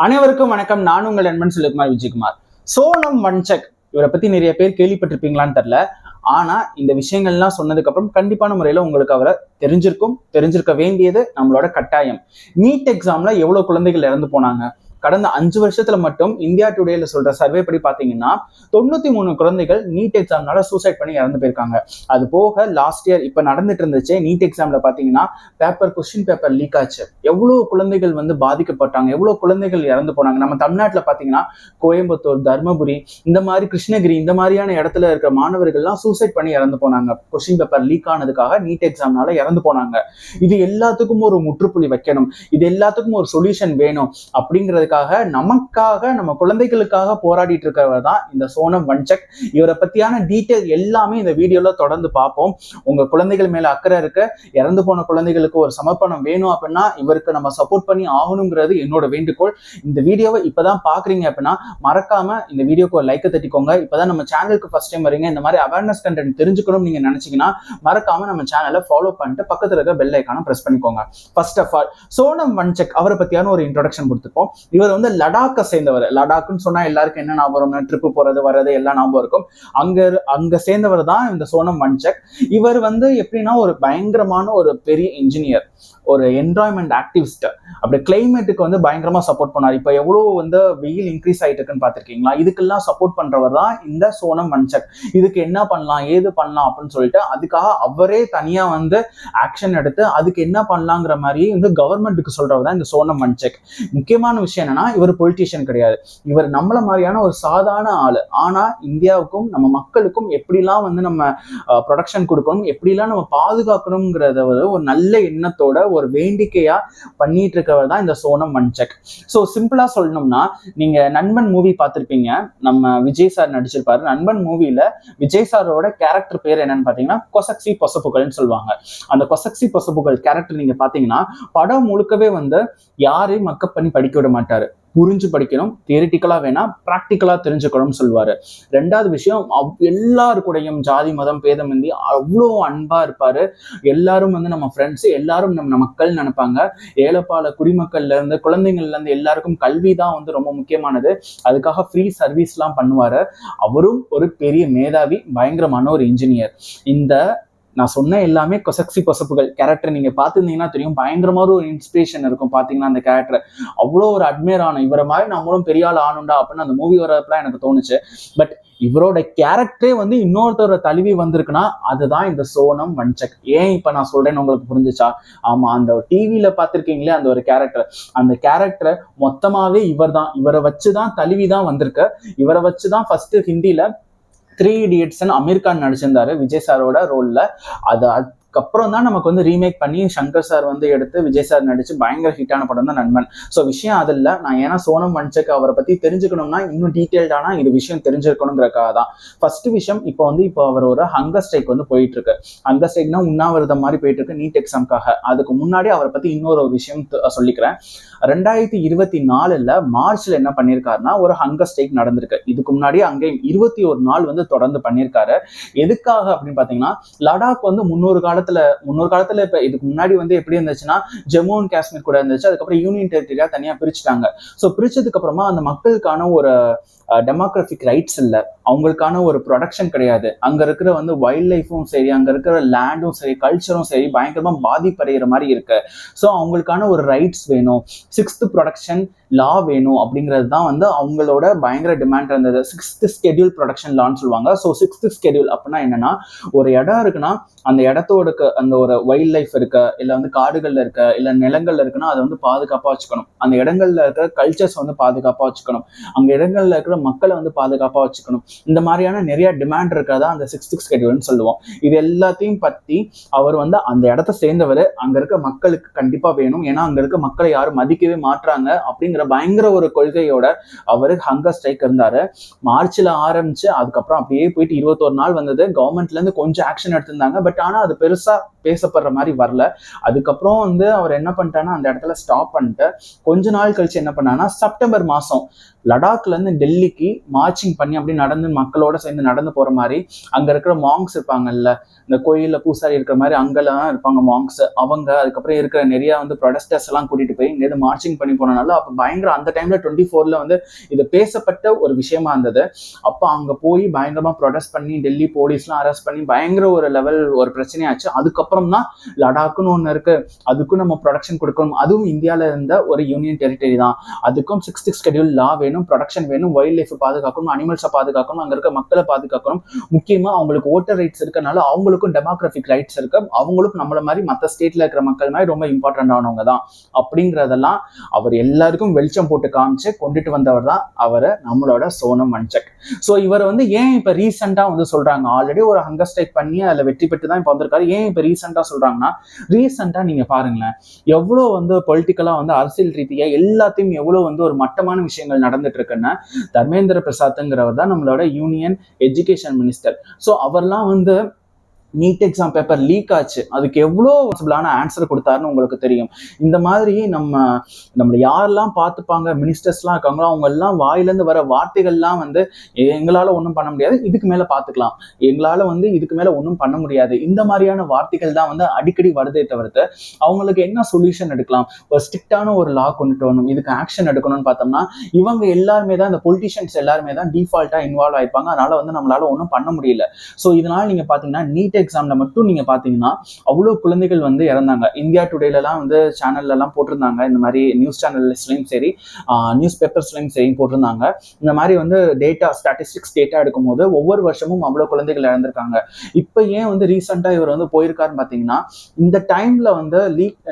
அனைவருக்கும் வணக்கம். நான் உங்கள் நண்பன் சுல்குமார் விஜயகுமார். சோனம் வன்சக் இவரை பத்தி நிறைய பேர் கேள்விப்பட்டிருப்பீங்களான்னு தெரியல. ஆனா இந்த விஷயங்கள்லாம் சொன்னதுக்கு அப்புறம் கண்டிப்பான முறையில உங்களுக்கு அவரை தெரிஞ்சிருக்க வேண்டியது நம்மளோட கட்டாயம். நீட் எக்ஸாம்ல எவ்வளவு குழந்தைகள் இறந்து போனாங்க? கடந்த 5 வருஷத்துல மட்டும் இந்தியா டுடேல சொல்ற சர்வே படி பாத்தீங்கன்னா 93 குழந்தைகள் நீட் எக்ஸாம்னால சூசைட் பண்ணி இறந்து போயிருக்காங்க. அது போக லாஸ்ட் இயர் இப்ப நடந்துட்டு இருந்துச்சு நீட் எக்ஸாம்ல பாத்தீங்கன்னா கொஸ்டின் பேப்பர் லீக் ஆச்சு. எவ்வளவு குழந்தைகள் பாதிக்கப்பட்டாங்க, எவ்வளவு குழந்தைகள் இறந்து போனாங்க. நம்ம தமிழ்நாட்டுல பாத்தீங்கன்னா கோயம்புத்தூர், தர்மபுரி, இந்த மாதிரி கிருஷ்ணகிரி, இந்த மாதிரியான இடத்துல இருக்கிற மாணவர்கள்லாம் சூசைட் பண்ணி இறந்து போனாங்க. கொஸ்டின் பேப்பர் லீக் ஆனதுக்காக நீட் எக்ஸாம்னால இறந்து போனாங்க. இது எல்லாத்துக்கும் ஒரு முற்றுப்புள்ளி வைக்கணும், இது எல்லாத்துக்கும் ஒரு சொல்யூஷன் வேணும் அப்படிங்கிறதுக்கு நமக்காக நம்ம குழந்தைகளுக்காக போராடிட்டு இருக்கிறவர் தான் இந்த சோனம் வன்சக். இவரை பத்தியான டீட்டெயில் எல்லாமே இந்த வீடியோல தொடர்ந்து பார்ப்போம். உங்க குழந்தைகள் மேல அக்கறை இருக்கு, இறந்து போன குழந்தைகளுக்கு ஒரு சமர்ப்பணம் வேணும் அப்படின்னா இவருக்கு நம்ம சப்போர்ட் பண்ணி ஆகணுங்கிறது என்னோட வேண்டுகோள். இந்த வீடியோவை இப்பதான் பாக்குறீங்க அப்படின்னா மறக்காம இந்த வீடியோக்கு ஒரு லைக்கை தட்டிக்கோங்க. இப்பதான் நம்ம சேனலுக்கு ஃபர்ஸ்ட் டைம் வரீங்க, இந்த மாதிரி அவேர்னஸ் கண்டென்ட் தெரிஞ்சுக்கணும் நீங்க நினைச்சீங்கன்னா மறக்காம நம்ம சேனலை ஃபாலோ பண்ணிட்டு பக்கத்துல இருக்க பெல் ஐக்கான பிரஸ் பண்ணிக்கோங்க. ஃபர்ஸ்ட் ஆஃப் ஆல் சோனம் வன்சக் அவரை பத்தியான ஒரு இன்ட்ரோடக்ஷன் கொடுத்துப்போம். இவர் லடாக்கை சேர்ந்தவர். லடாக்குன்னு சொன்னா எல்லாருக்கும் என்ன ஞாபகம் வரும்? ட்ரிப்பு போறது வர்றது எல்லாம் ஞாபகம் இருக்கும். அங்க சேர்ந்தவர் தான் இந்த சோனம் வன்சக். இவர் எப்படின்னா ஒரு பயங்கரமான ஒரு பெரிய இன்ஜினியர், ஒரு என்வரான்மெண்ட் ஆக்டிவிஸ்ட். அப்படி கிளைமேட்டுக்கு பயங்கரமா சப்போர்ட் பண்ணார். இப்ப எவ்வளவு வெயில் இன்க்ரீஸ் ஆயிட்டு இருக்குன்னு பாத்திருக்கீங்களா? இதுக்கெல்லாம் சப்போர்ட் பண்றவர் தான் இந்த சோனம் வன்சக். இதுக்கு என்ன பண்ணலாம், ஏது பண்ணலாம் அப்படின்னு சொல்லிட்டு அதுக்காக அவரே தனியா ஆக்ஷன் எடுத்து அதுக்கு என்ன பண்ணலாங்கிற மாதிரி கவர்மெண்ட்டுக்கு சொல்றவர் தான் இந்த சோனம் வன்சக். முக்கியமான விஷயம் என்னன்னா இவர் பொலிட்டீஷியன் கிடையாது. இவர் நம்மள மாதிரியான ஒரு சாதாரண ஆளு. ஆனா இந்தியாவுக்கும் நம்ம மக்களுக்கும் எப்படிலாம் நம்ம ப்ரொடக்ஷன் கொடுக்கணும், எப்படிலாம் நம்ம பாதுகாக்கணுங்கிறத ஒரு நல்ல எண்ணத்தோட ஒரு வேண்டிக்கையா பண்ணிட்டு இருக்கவர் தான் இந்த சோனம் வன்சக். ஸோ சிம்பிளா சொல்லணும்னா, நீங்க நண்பன் மூவி பார்த்திருப்பீங்க, நம்ம விஜய் சார் நடிச்சிருப்பாரு. நண்பன் மூவில விஜய் சாரோட கேரக்டர் பேர் என்னன்னு பாத்தீங்கன்னா கொசக்சி பொசப்புகள்னு சொல்லுவாங்க. அந்த கொசக்சி பொசப்புகள் கேரக்டர் நீங்க பாத்தீங்கன்னா படம் முழுக்கவே யாரையும் மக்கப் பண்ணி படிக்க விட மாட்டாரு. புரிஞ்சு படிக்கணும், தியரிட்டிக்கலா வேணா பிராக்டிக்கலா தெரிஞ்சுக்கணும்னு சொல்லுவாரு. ரெண்டாவது விஷயம், எல்லாரு கூடயும் ஜாதி மதம் பேதமின்றி அவ்வளோ அன்பா இருப்பாரு. எல்லாரும் நம்ம ஃப்ரெண்ட்ஸ், எல்லாரும் நம்ம மக்கள் நினைப்பாங்க. ஏழைப்பால குடிமக்கள்ல இருந்து குழந்தைங்கள்ல இருந்து எல்லாருக்கும் கல்வி தான் ரொம்ப முக்கியமானது. அதுக்காக ஃப்ரீ சர்வீஸ் எல்லாம் பண்ணுவாரு. அவரும் ஒரு பெரிய மேதாவி, பயங்கரமான ஒரு இன்ஜினியர். இந்த நான் சொன்ன எல்லாமே கொசக்சி பொசப்புகள் கேரக்டர் நீங்க பார்த்துருந்தீங்கன்னா தெரியும். பயங்கரமான ஒரு இன்ஸ்பிரேஷன் இருக்கும். பாத்தீங்கன்னா அந்த கேரக்டர் அவ்வளோ ஒரு அட்மையர் ஆன, இவரை மாதிரி நம்மளும் பெரிய ஆள் ஆனுண்டா அப்படின்னு அந்த மூவி வரப்பெல்லாம் எனக்கு தோணுச்சு. பட் இவரோட கேரக்டரே இன்னொருத்தரோட தழுவி வந்திருக்குன்னா அதுதான் இந்த சோனம் வன்சக். ஏன் இப்ப நான் சொல்றேன்னு உங்களுக்கு புரிஞ்சுச்சா? ஆமா, அந்த டிவியில பார்த்திருக்கீங்களே அந்த ஒரு கேரக்டர், அந்த கேரக்டர் மொத்தமாவே இவரை வச்சுதான் தழுவிதான் வந்திருக்கு. இவரை வச்சுதான் ஃபர்ஸ்ட் ஹிந்தில 3 Idiots அமீர் கான் நடிச்சிருந்தாரு விஜய் சாரோட ரோல்ல. அதுக்கப்புறம் தான் நமக்கு ரீமேக் பண்ணி சங்கர் சார் எடுத்து விஜய் சார் நடிச்சு பயங்கர ஹிட்டான படம் தான் நண்பன். ஸோ விஷயம் அது இல்லை. நான் ஏன்னா சோனம் வன்சக் அவரை பத்தி தெரிஞ்சுக்கணும்னா இன்னும் டீட்டெயில்டானா இது விஷயம் தெரிஞ்சிருக்கணுங்கிறக்காக தான். ஃபர்ஸ்ட் விஷயம், இப்போ அவர் ஒரு ஹங்கர் ஸ்ட்ரைக் போயிட்டு இருக்கு. ஹங்கர் ஸ்ட்ரைக்னா உண்ணாவிரதம் மாதிரி போயிட்டு இருக்கு நீட் எக்ஸாம்காக. அதுக்கு முன்னாடி அவரை பத்தி இன்னொரு விஷயம் சொல்லிக்கிறேன். 2024 மார்ச்ல என்ன பண்ணியிருக்காருன்னா ஒரு ஹங்கர் ஸ்ட்ரைக் நடந்திருக்கு. இதுக்கு முன்னாடி அங்கேயும் 21 நாள் தொடர்ந்து பண்ணியிருக்காரு. எதுக்காக அப்படின்னு பாத்தீங்கன்னா, லடாக் முன்னொரு காலத்துல இப்ப இதுக்கு முன்னாடி எப்படி இருந்துச்சுன்னா ஜம்மு அண்ட் காஷ்மீர் கூட இருந்துச்சு. அதுக்கப்புறம் யூனியன் டெரிட்டரியா தனியா பிரிச்சுட்டாங்க. ஸோ பிரிச்சதுக்கு அப்புறமா அந்த மக்களுக்கான ஒரு டெமோக்ராபிக் ரைட்ஸ் இல்லை, அவங்களுக்கான ஒரு ப்ரொடக்ஷன் கிடையாது. அங்க இருக்கிற வைல்ட் லைஃபும் சரி, அங்க இருக்கிற லேண்டும் சரி, கல்ச்சரும் சரி பயங்கரமா பாதிப்படைகிற மாதிரி இருக்கு. ஸோ அவங்களுக்கான ஒரு ரைட்ஸ் வேணும், 6th ப்ரொடக்ஷன் லா வேணும் அப்படிங்கிறது தான் அவங்களோட பயங்கர டிமாண்ட் இருந்தது. 6th ஸ்கெடியூல் ப்ரொடக்ஷன் லான்னு சொல்லுவாங்க. ஸோ 6th ஸ்கெடியூல் அப்படின்னா என்னன்னா, ஒரு இடம் இருக்குன்னா அந்த இடத்தோட அந்த ஒரு வைல்ட் லைஃப் இருக்க, இல்ல காடுகள்ல இருக்க, இல்ல நிலங்கள்ல இருக்குன்னா அதை பாதுகாப்பா வச்சுக்கணும். அந்த இடங்கள்ல இருக்கிற கல்ச்சர்ஸ் பாதுகாப்பா வச்சுக்கணும். அங்க இடங்கள்ல இருக்கிற மக்களை பாதுகாப்பா வச்சுக்கணும். இந்த மாதிரியான நிறைய டிமாண்ட் இருக்கிறதா அந்த 6th ஸ்கெடியூல்னு சொல்லுவோம். இது எல்லாத்தையும் பத்தி அவர் அந்த இடத்த சேர்ந்தவர். அங்க இருக்க மக்களுக்கு கண்டிப்பா வேணும், ஏன்னா அங்க இருக்க மக்களை யாரும் மதிக்கவே மாற்றாங்க அப்படிங்கிற பயங்கர ஒரு கொள்கையோட அவரு ஹங்கர் ஸ்ட்ரைக் இருந்தாரு. மார்ச்ல ஆரம்பிச்சு அதுக்கப்புறம் அப்படியே போயிட்டு 21 நாள் வந்தது. கவர்மெண்ட்ல இருந்து கொஞ்சம் ஆக்ஷன் எடுத்திருந்தாங்க. பட் ஆனா அது பெருசா பெருசா பேசப்படுற மாதிரி வரல. அதுக்கப்புறம் வந்து அவர் என்ன பண்ணிட்டாருன்னா அந்த இடத்துல ஸ்டாப் பண்ணிட்டு கொஞ்ச நாள் கழிச்சு என்ன பண்ணாங்கன்னா செப்டம்பர் மாசம் லடாக்ல இருந்து டெல்லிக்கு மார்ச்சிங் பண்ணி அப்படி நடந்து மக்களோட சேர்ந்து நடந்து போற மாதிரி அங்க இருக்கிற மாங்ஸ் இருப்பாங்கல்ல, இந்த கோயில்ல பூசாரி இருக்கிற மாதிரி அங்கெல்லாம் இருப்பாங்க மாங்ஸ், அவங்க அதுக்கப்புறம் இருக்கிற நிறைய வந்து ப்ரொடெஸ்டர்ஸ் எல்லாம் கூட்டிட்டு போய் இங்க மார்ச்சிங் பண்ணி போனனால அப்ப பயங்கர அந்த டைம்ல 24ல வந்து இது பேசப்பட்ட ஒரு விஷயமா இருந்தது. அப்ப அங்க போய் பயங்கரமா ப்ரொடெஸ்ட் பண்ணி டெல்லி போலீஸ்லாம் அரெஸ்ட் பண்ணி பயங்கர ஒரு லெவல் ஒரு பிரச்சனையாச்சு. அதுக்கப்புறம் தான் லடாக்குன்னு ஒண்ணு இருக்கு, அதுக்கும் நம்ம ப்ரொடக்ஷன் கொடுக்கணும், அதுவும் இந்தியாவில இருந்த ஒரு யூனியன் டெரிட்டரி தான், அதுக்கும் 6th ஷெட்யூல் லா வேணும், ப்ரொடக்ஷன் வேணும், வைல்ட் லைஃப் பாதுகாக்கணும், அனிமல்ஸை பாதுகாக்கணும், அங்க இருக்க மக்களை பாதுகாக்கணும், முக்கியமா அவங்களுக்கு ஓட்டர் ரைட்ஸ் இருக்கனால அவங்களுக்கும் டெமோக்ராபிக் ரைட்ஸ் இருக்கு, அவங்களுக்கும் நம்மள மாதிரி மற்ற ஸ்டேட்ல இருக்கிற மக்கள் மாதிரி ரொம்ப இம்பார்ட்டன்ட் ஆனவங்க தான் அப்படிங்கறதெல்லாம் அவர் எல்லாருக்கும் வெளிச்சம் போட்டு காமிச்சு கொண்டுட்டு வந்தவர் தான் அவரை நம்மளோட சோனம் வன்சக். ஸோ இவர் வந்து ஏன் இப்ப ரீசெண்டா வந்து சொல்றாங்க, ஆல்ரெடி ஒரு ஹங்கர் ஸ்ட்ரைக் பண்ணி அதுல வெற்றி பெற்று தான் இப்ப வந்திருக்காரு, ஏன் இப்ப ரீசெண்டா சொல்றாங்கன்னா ரீசெண்டா நீங்க பாருங்களேன் எவ்வளவு வந்து பொலிட்டிக்கலா வந்து அரசியல் ரீதியா எல்லாத்தையும் எவ்வளவு வந்து ஒரு மட்டமான விஷயங்கள் நடந்துட்டு இருக்குன்னு தர்மேந்திர பிரசாத்ங்கிறவர் தான் நம்மளோட யூனியன் எஜுகேஷன் மினிஸ்டர். ஸோ அவர்லாம் வந்து நீட் எக்ஸாம் பேப்பர் லீக் ஆச்சு, அதுக்கு எவ்வளோ பாசிபிளான ஆன்சர் கொடுத்தாருன்னு உங்களுக்கு தெரியும். இந்த மாதிரி நம்மளை யாரெல்லாம் பார்த்துப்பாங்க மினிஸ்டர்ஸ்லாம் இருக்காங்களோ அவங்க எல்லாம் வாயிலேருந்து வர வார்த்தைகள்லாம் வந்து எங்களால் ஒன்றும் பண்ண முடியாது, இதுக்கு மேலே பார்த்துக்கலாம், எங்களால் வந்து இதுக்கு மேலே ஒன்றும் பண்ண முடியாது, இந்த மாதிரியான வார்த்தைகள் தான் வந்து அடிக்கடி வருதே தவிர்த்து அவங்களுக்கு என்ன சொல்யூஷன் எடுக்கலாம், ஒரு ஸ்ட்ரிக்டான ஒரு லா கொண்டுட்டு வரணும், இதுக்கு ஆக்ஷன் எடுக்கணும்னு பார்த்தோம்னா இவங்க எல்லாருமே தான், இந்த பொலிட்டிஷியன்ஸ் எல்லாருமே தான் டிஃபால்ட்டாக இன்வால்வ் ஆயிருப்பாங்க. அதனால வந்து நம்மளால ஒன்றும் பண்ண முடியல. ஸோ இதனால நீங்க பார்த்தீங்கன்னா நீட் எக்ஸாம்ல மட்டும் நீங்க பாத்தீங்கன்னா அவ்வளவு குழந்தைகள் வந்து இறந்தாங்க. இந்தியா டுடேலாம் வந்து சேனல்ல எல்லாம் போட்டிருந்தாங்க, இந்த மாதிரி நியூஸ் சேனல்ஸ்லயும் சரி நியூஸ் பேப்பர்ஸ்லயும் சரி போட்டிருந்தாங்க. இந்த மாதிரி வந்து டேட்டா ஸ்டாட்டிஸ்டிக்ஸ் டேட்டா எடுக்கும் போது ஒவ்வொரு வருஷமும் அவ்வளவு குழந்தைகள் இறந்திருக்காங்க. இப்ப ஏன் வந்து ரீசெண்டா இவர் வந்து போயிருக்காருன்னு பாத்தீங்கன்னா இந்த டைம்ல வந்து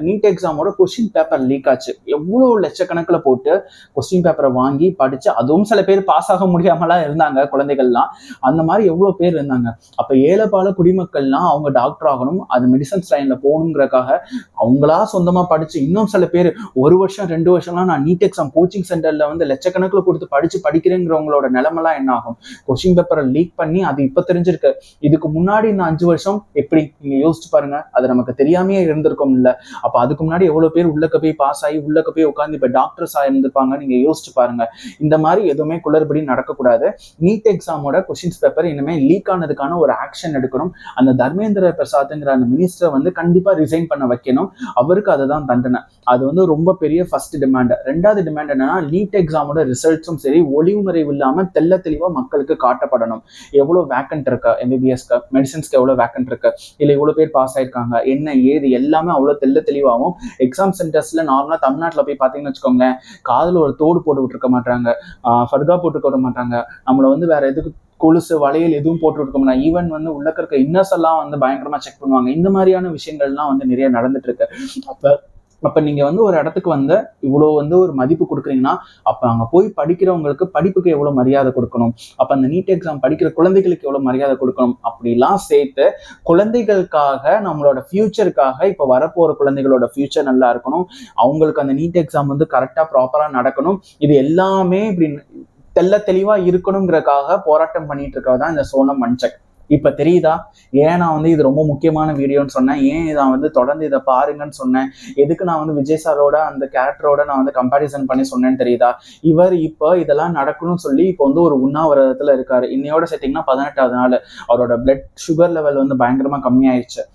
நீட் எக்ஸாமோட கொஸ்டின் பேப்பர் லீக் ஆச்சு. எவ்வளவு லட்சக்கணக்கில் போட்டு கொஸ்டின் பேப்பரை வாங்கி படிச்சு அதுவும் சில பேர் பாஸ் ஆக முடியாமலாம் இருந்தாங்க குழந்தைகள்லாம். அந்த மாதிரி எவ்வளவு பேர் இருந்தாங்க. அப்ப ஏழைப்பால குடிமக்கள் அவங்க டாக்டர் ஆகணும், அது மெடிசன்ஸ் லைன்ல போகணுங்கிறதுக்காக அவங்களா சொந்தமா படிச்சு இன்னும் சில பேர் 1 வருஷம் 2 வருஷம்லாம் நான் நீட் எக்ஸாம் கோச்சிங் சென்டர்ல வந்து லட்சக்கணக்கில் கொடுத்து படிக்கிறேங்கிறவங்களோட நிலைமெல்லாம் என்ன ஆகும்? கொஸ்டின் பேப்பரை லீக் பண்ணி அது இப்ப தெரிஞ்சிருக்கு, இதுக்கு முன்னாடி இந்த 5 வருஷம் எப்படி நீங்க யோசிச்சு பாருங்க, அது நமக்கு தெரியாமையே இருந்திருக்கும் இல்ல. அப்ப அதுக்கு முன்னாடி எவ்வளவு பேர் உள்ளக்க போய் பாஸ் ஆகி உள்ளக்க போய் உட்காந்து இப்ப டாக்டர்ஸ் ஆயிருந்திருப்பாங்க, நீங்க யோசிச்சு பாருங்க. இந்த மாதிரி எதுவுமே குளறுபடி நடக்கக்கூடாது. நீட் எக்ஸாமோட கொஸ்டின்ஸ் பேப்பர் இனிமே லீக் ஆனதுக்கான ஒரு ஆக்ஷன் எடுக்கணும். அந்த தர்மேந்திர பிரசாத்ங்கிற அந்த மினிஸ்டரை வந்து கண்டிப்பா ரிசைன் பண்ண வைக்கணும். அவருக்கு அதுதான் தண்டனை. அது வந்து ரொம்ப பெரிய ஃபர்ஸ்ட் டிமாண்ட். ரெண்டாவது டிமாண்ட் என்னன்னா நீட் எக்ஸாமோட ரிசல்ட்ஸும் சரி ஒளிவு மறைவு இல்லாம தெல்ல தெளிவா மக்களுக்கு காட்டப்படணும். எவ்வளவு வேக்கன்ட் இருக்கு, எம்பிபிஎஸ்க்கு மெடிசன்ஸ்க்கு எவ்வளவு வேக்கன்ட் இருக்கு, இல்ல இவ்வளவு பேர் பாஸ் ஆயிருக்காங்க, என்ன ஏது எல்லாமே அவ்வளவு தெல்ல தெளிவாகவும் எக்ஸாம் சென்டர்ஸ்ல நார்மலா தமிழ்நாட்டில் போய் பார்த்தீங்கன்னு வச்சுக்கோங்களேன், காதுல ஒரு தோடு போட்டு விட்டுருக்க மாட்டாங்க, ஃபர்கா போட்டு விட மாட்டாங்க, நம்மளை வந்து வேற எதுக்கு கொலுசு வளையல் எதுவும் போட்டு இருக்கோம்னா ஈவன் வந்து உள்ளக்க இருக்க இன்னர்ஸ் எல்லாம் வந்து பயங்கரமா செக் பண்ணுவாங்க. இந்த மாதிரியான விஷயங்கள்லாம் வந்து நிறைய நடந்துட்டு இருக்கு. அப்ப நீங்க வந்து ஒரு இடத்துக்கு வந்து இவ்வளவு வந்து ஒரு மதிப்பு கொடுக்குறீங்கன்னா அப்ப அங்க போய் படிக்கிறவங்களுக்கு படிப்புக்கு எவ்வளவு மரியாதை கொடுக்கணும், அப்ப அந்த நீட் எக்ஸாம் படிக்கிற குழந்தைகளுக்கு எவ்வளவு மரியாதை கொடுக்கணும், அப்படிலாம் சேர்த்து குழந்தைகளுக்காக நம்மளோட ஃபியூச்சருக்காக இப்ப வரப்போற குழந்தைகளோட ஃபியூச்சர் நல்லா இருக்கணும், அவங்களுக்கு அந்த நீட் எக்ஸாம் வந்து கரெக்டா ப்ராப்பரா நடக்கணும், இது எல்லாமே இப்படி தெல்ல தெளிவா இருக்கணுங்கிறதுக்காக போராட்டம் பண்ணிட்டு இருக்கதான் இந்த சோனம் வன்சக். இப்ப தெரியுதா ஏன் நான் வந்து இது ரொம்ப முக்கியமான வீடியோன்னு சொன்னேன், ஏன் நான் வந்து தொடர்ந்து இதை பாருங்கன்னு சொன்னேன், எதுக்கு நான் வந்து விஜய் சாரோட அந்த கேரக்டரோட நான் வந்து கம்பேரிசன் பண்ணி சொன்னேன்னு தெரியுதா? இவர் இப்போ இதெல்லாம் நடக்கணும்னு சொல்லி இப்போ வந்து ஒரு உண்ணாவிரதத்துல இருக்காரு. இன்னையோட சேர்த்தீங்கன்னா 18வது நாள். அவரோட பிளட் சுகர் லெவல் வந்து பயங்கரமா கம்மியாயிடுச்சு,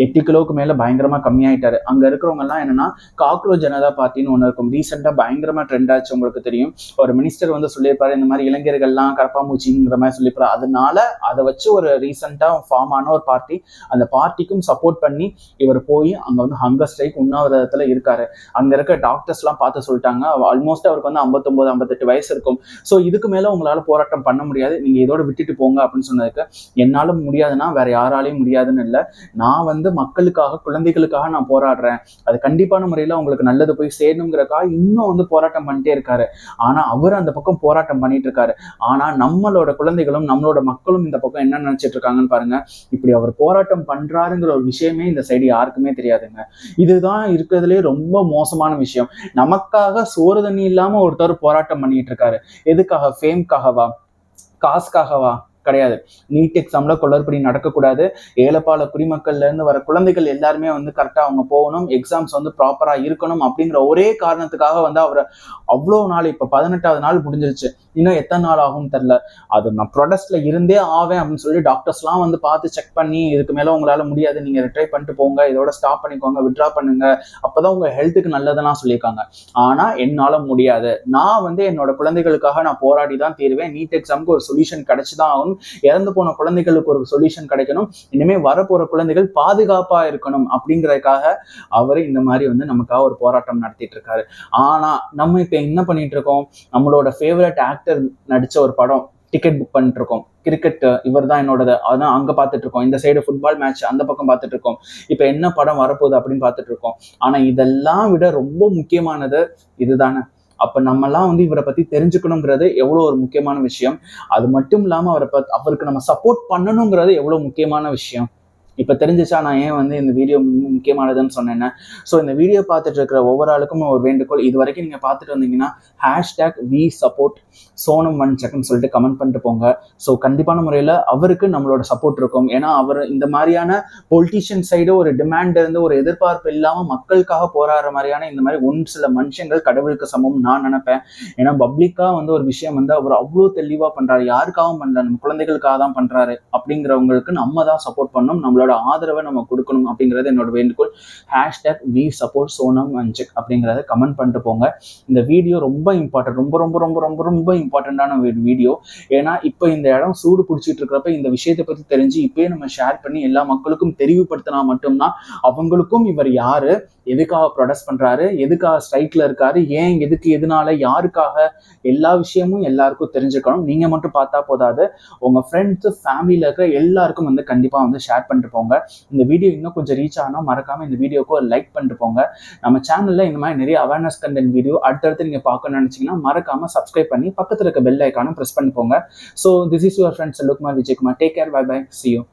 8 கிலோவுக்கு மேல பயங்கரமா கம்மியாயிட்டாரு. அங்க இருக்கிறவங்க எல்லாம் என்னன்னா காக்ரோச் ஜனதா பார்ட்டின்னு ஒண்ணு இருக்கும், ரீசெண்டா பயங்கரமா ட்ரெண்ட் ஆச்சு, உங்களுக்கு தெரியும். ஒரு மினிஸ்டர் வந்து சொல்லியிருப்பாரு இந்த மாதிரி இளைஞர்கள்லாம் கரப்பாம்பூச்சிங்கிற மாதிரி சொல்லியிருப்பாரு. அதனால அதை வச்சு ஒரு ரீசெண்டா ஃபார்ம் ஆன ஒரு பார்ட்டி, அந்த பார்ட்டிக்கும் சப்போர்ட் பண்ணி இவர் போய் அங்க வந்து ஹங்கர் ஸ்ட்ரைக் உண்ணாவிரதத்துல இருக்காரு. அங்க இருக்க டாக்டர்ஸ் எல்லாம் பார்த்து சொல்லிட்டாங்க ஆல்மோஸ்ட் அவருக்கு வந்து 59 58 வயசு இருக்கும். ஸோ இதுக்கு மேல உங்களால போராட்டம் பண்ண முடியாது, நீங்க இதோட விட்டுட்டு போங்க அப்படின்னு சொன்னதுக்கு என்னால முடியாதுன்னா வேற யாராலையும் முடியாதுன்னு இல்லை, நான் வந்து மக்களுக்காக குழந்தைகளுக்காக நான் போராடுறேன், அது கண்டிப்பான முறையில அவங்களுக்கு நல்லது போய் சேரணுங்கிறக்காக இன்னும் வந்து போராட்டம் பண்ணிட்டே இருக்காரு. ஆனா அவர் அந்த பக்கம் போராட்டம் பண்ணிட்டு இருக்காரு. ஆனா நம்மளோட குழந்தைகளும் நம்மளோட மக்களும் இந்த பக்கம் என்ன நினைச்சிட்டு இருக்காங்கன்னு பாருங்க. இப்படி அவர் போராட்டம் பண்றாருங்கிற ஒரு விஷயமே இந்த சைடு யாருக்குமே தெரியாதுங்க. இதுதான் இருக்கிறதுலே ரொம்ப மோசமான விஷயம். நமக்காக சோறு தண்ணி இல்லாம ஒருத்தர் போராட்டம் பண்ணிட்டு இருக்காரு. எதுக்காக? ஃபேம்காகவா? காசுக்காகவா? கிடையாது. நீட் எக்ஸாம்ல குளறுபடி நடக்கக்கூடாது. ஏழைப்பால குடிமக்கள்ல இருந்து வர குழந்தைகள் எல்லாருமே வந்து கரெக்டா அவங்க போகணும், எக்ஸாம்ஸ் வந்து ப்ராப்பரா இருக்கணும் அப்படிங்கிற ஒரே காரணத்துக்காக வந்து அவரை அவ்வளோ நாள், இப்ப 18வது நாள் முடிஞ்சிருச்சு, இன்னும் எத்தனை நாள் ஆகும்னு தெரியல. அது நான் ப்ரொடக்ட்ஸ்ல இருந்தே ஆவேன் அப்படின்னு சொல்லி டாக்டர்ஸ்லாம் வந்து பார்த்து செக் பண்ணி, இதுக்கு மேல உங்களால முடியாது, நீங்க ரிட்ரை பண்ணிட்டு போங்க, இதோட ஸ்டாப் பண்ணிக்கோங்க, விட்ரா பண்ணுங்க, அப்பதான் உங்க ஹெல்த்துக்கு நல்லதெல்லாம் சொல்லியிருக்காங்க. ஆனா என்னால முடியாது, நான் வந்து என்னோட குழந்தைகளுக்காக நான் போராடி தான் தீருவேன், நீட் எக்ஸாமுக்கு ஒரு சொல்யூஷன் கிடைச்சுதான் ஆகணும், இறந்து போன குழந்தைகளுக்கு ஒரு சொல்யூஷன் கிடைக்கணும், இனிமே வரப்போற குழந்தைகள் பாதுகாப்பா இருக்கணும் அப்படிங்கறதுக்காக அவரு இந்த மாதிரி வந்து நமக்காக ஒரு போராட்டம் நடத்திட்டு இருக்காரு. ஆனா நம்ம இப்ப என்ன பண்ணிட்டு இருக்கோம், நம்மளோட ஃபேவரட் ஆக்டர் நடிச்ச ஒரு படம் டிக்கெட் புக் பண்ணிட்டு இருக்கோம், கிரிக்கெட் இவர் தான் என்னோடது, அதான் அங்க பார்த்துட்டு இருக்கோம், இந்த சைடு ஃபுட்பால் மேட்ச் அந்த பக்கம் பார்த்துட்டு இருக்கோம், இப்ப என்ன படம் வரப்போகுது அப்படின்னு பார்த்துட்டு இருக்கோம். ஆனா இதெல்லாம் விட ரொம்ப முக்கியமானது இதுதானே. அப்ப நம்மலாம் வந்து இவரை பத்தி தெரிஞ்சுக்கணுங்கிறது எவ்வளவு ஒரு முக்கியமான விஷயம். அது மட்டும் இல்லாம அவருக்கு நம்ம சப்போர்ட் பண்ணணுங்கிறது எவ்வளவு முக்கியமான விஷயம். இப்ப தெரிஞ்சிச்சா நான் ஏன் வந்து இந்த வீடியோ முக்கியமானதுன்னு சொன்னேன்னு. ஸோ இந்த வீடியோ பார்த்துட்டு இருக்கிற ஒவ்வொரு ஆளுக்கும் ஒரு வேண்டுகோள், இது வரைக்கும் நீங்க பார்த்துட்டு வந்தீங்கன்னா #we support சோனம் வன்சக்னு சொல்லிட்டு கமெண்ட் பண்ணிட்டு போங்க. ஸோ கண்டிப்பான முறையில் அவருக்கு நம்மளோட சப்போர்ட் இருக்கும். ஏன்னா அவர் இந்த மாதிரியான பொலிட்டீஷியன் சைடு ஒரு டிமாண்ட் இருந்து ஒரு எதிர்பார்ப்பு இல்லாம மக்களுக்காக போராடுற மாதிரியான இந்த மாதிரி சில மனுஷங்கள் கடவுளுக்கு சமம் நான் நினைப்பேன். ஏன்னா பப்ளிக்கா வந்து ஒரு விஷயம் வந்து அவர் அவ்வளோ தெளிவா பண்றாரு, யாருக்காகவும் பண்ணல, நம்ம குழந்தைகளுக்காக தான் பண்றாரு அப்படிங்கிறவங்களுக்கு நம்ம தான் சப்போர்ட் பண்ணணும், நம்மளோட ஆதரவை நம்ம கொடுக்கணும் அப்படிங்கிறது என்னோட வேண்டுகோள். #we support சோனம் வன்சக் அப்படிங்கிறத கமெண்ட் பண்ணிட்டு போங்க. இந்த வீடியோ ரொம்ப இம்பார்ட்டன்ட், ரொம்ப ரொம்ப ரொம்ப ரொம்ப ரொம்ப இம்பார்ட்டன்டான வீடியோ. ஏன்னா இப்போ இந்த இடம் சூடு பிடிச்சிட்டு இருக்கிறப்ப இந்த விஷயத்தை பத்தி தெரிஞ்சு இப்பயே நம்ம ஷேர் பண்ணி எல்லா மக்களுக்கும் தெரிவுபடுத்தினா மட்டும்தான் அவங்களுக்கும் இவர் யாரு, எதுக்காக ப்ரொடெஸ்ட் பண்றாரு, எதுக்காக ஸ்ட்ரைக்ல இருக்காரு, ஏன், எதுக்கு, எதனால, யாருக்காக, எல்லா விஷயமும் எல்லாருக்கும் தெரிஞ்சுக்கணும். நீங்க மட்டும் பார்த்தா போதாது, உங்க ஃப்ரெண்ட்ஸ் ஃபேமிலியில இருக்கிற எல்லாருக்கும் வந்து கண்டிப்பா வந்து ஷேர் பண்ணிட்டு போங்க. இந்த வீடியோ இன்னும் கொஞ்சம் ரீச் ஆனா மறக்காம இந்த வீடியோக்கு ஒரு லைக் பண்ணிட்டு போங்க. நம்ம சேனல்ல இந்த மாதிரி நிறைய அவேர்னஸ் கண்டென்ட் வீடியோ அடுத்தடுத்து நீங்க பார்க்கணும்னு நினைச்சீங்கன்னா மறக்காம சப்ஸ்கிரைப் பண்ணி பக்கத்துல இருக்க பெல் ஐக்கானும் பிரஸ் பண்ணி போங்க. So this is your friend Selvakumar Vijayakumar. Take care, bye bye, see you.